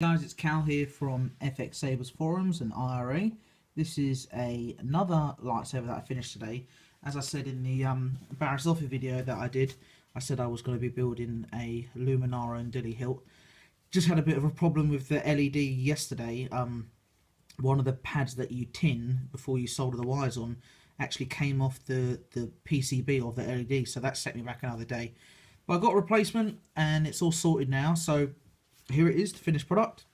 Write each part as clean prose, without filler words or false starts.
Guys, it's Cal here from FX Sabers forums and IRA. This is another lightsaber that I finished today. As I said in the Barris Offer video that I did, I said I was going to be building a Luminara Unduli hilt. Just had a bit of a problem with the LED yesterday. One of the pads that you tin before you solder the wires on actually came off the PCB of the LED, so that set me back another day. But I got a replacement and it's all sorted now, so here it is, the finished product.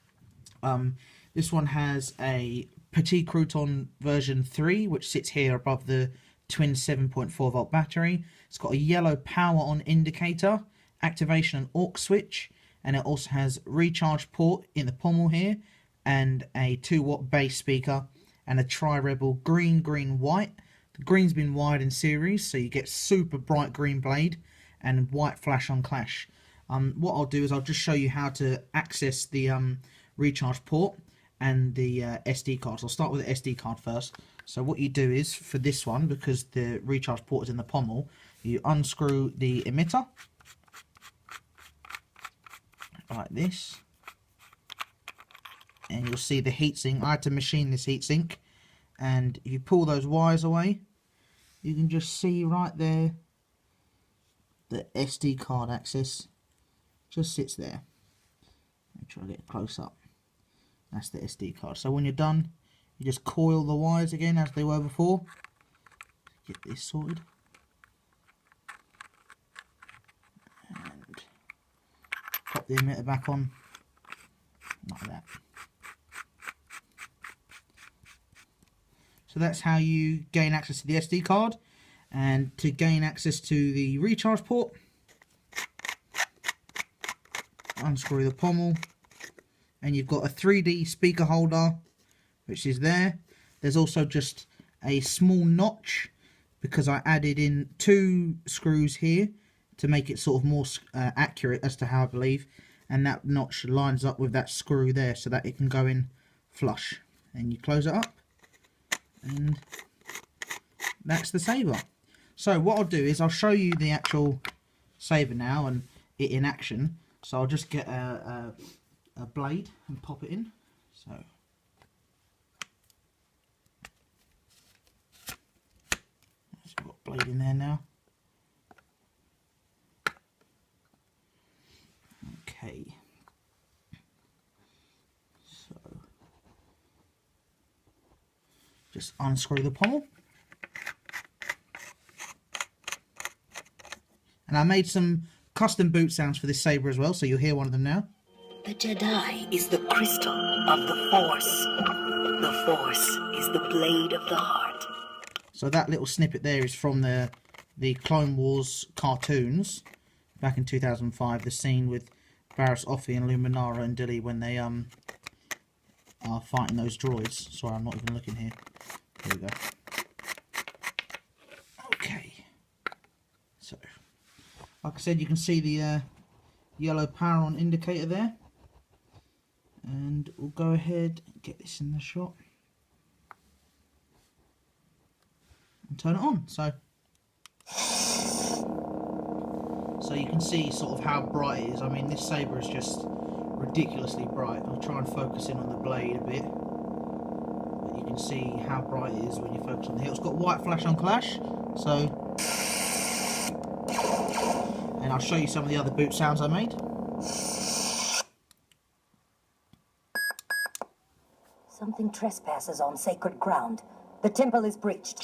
This one has a Petit Crouton version 3, which sits here above the twin 7.4 volt battery. It's got a yellow power on indicator, activation and aux switch, and it also has recharge port in the pommel here, and a 2-watt bass speaker, and a Rebel green, white. The green's been wired in series, so you get super bright green blade and white flash on clash. What I'll do is I'll just show you how to access the recharge port and the SD card. So I'll start with the SD card first. So what you do is, for this one, because the recharge port is in the pommel, you unscrew the emitter like this, and you'll see the heatsink. I had to machine this heatsink, and if you pull those wires away, you can just see right there the SD card access just sits there. Make sure I get close up. That's the SD card. So when you're done, you just coil the wires again as they were before. Get this sorted. And pop the emitter back on like that. So that's how you gain access to the SD card. And to gain access to the recharge port, unscrew the pommel, and you've got a 3D speaker holder which is there. There's also just a small notch because I added in 2 screws here to make it sort of more accurate as to how I believe, and that notch lines up with that screw there so that it can go in flush, and you close it up and that's the Saber. So what I'll do is I'll show you the actual Saber now and it in action. So I'll just get a blade and pop it in. So I've got a blade in there now. Okay. So just unscrew the pommel. And I made some custom boot sounds for this Saber as well, so you'll hear one of them now. The Jedi is the crystal of the Force. The Force is the blade of the heart. So that little snippet there is from the Clone Wars cartoons back in 2005. The scene with Barris Offee and Luminara Unduli when they are fighting those droids. Sorry, I'm not even looking here. Here we go. Okay. So, like I said, you can see the yellow power on indicator there, and we'll go ahead and get this in the shot and turn it on. So you can see sort of how bright it is. I mean, this Saber is just ridiculously bright. I'll try and focus in on the blade a bit, but you can see how bright it is when you focus on the hilt. It's got white flash on clash, so. And I'll show you some of the other boot sounds I made. Something trespasses on sacred ground. The temple is breached.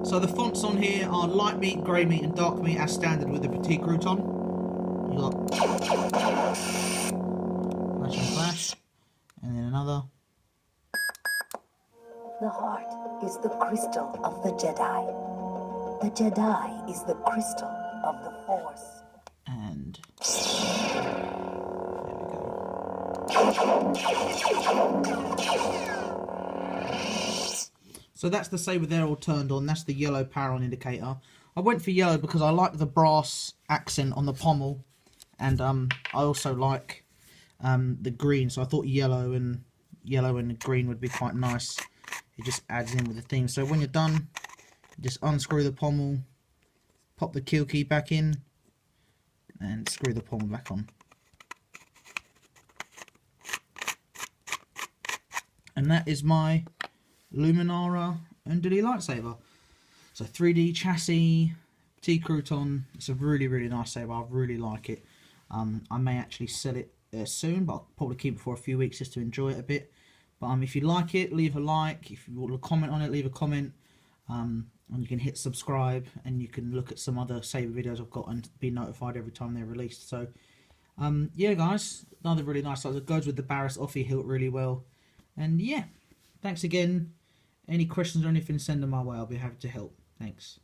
So the fonts on here are light meat, grey meat and dark meat as standard with the Petit Crouton. You got Flash and Flash, and then another. The heart is the crystal of the Jedi. The Jedi is the crystal of the Force. And there we go. So that's the Saber there all turned on. That's the yellow power on indicator. I went for yellow because I like the brass accent on the pommel, and I also like the green. So I thought yellow and green would be quite nice. It just adds in with the theme. So when you're done, just unscrew the pommel, pop the kill key back in, and screw the pommel back on. And that is my Luminara Unduli lightsaber. So 3D chassis, Petit Crouton. It's a really, really nice saber. I really like it. I may actually sell it soon, but I'll probably keep it for a few weeks just to enjoy it a bit. But if you like it, leave a like. If you want to comment on it, leave a comment. And you can hit subscribe, and you can look at some other Saber videos I've got and be notified every time they're released. So yeah, guys, another really nice size. It goes with the Barris Offie hilt really well. And yeah, thanks again. Any questions or anything, send them my way. I'll be happy to help. Thanks.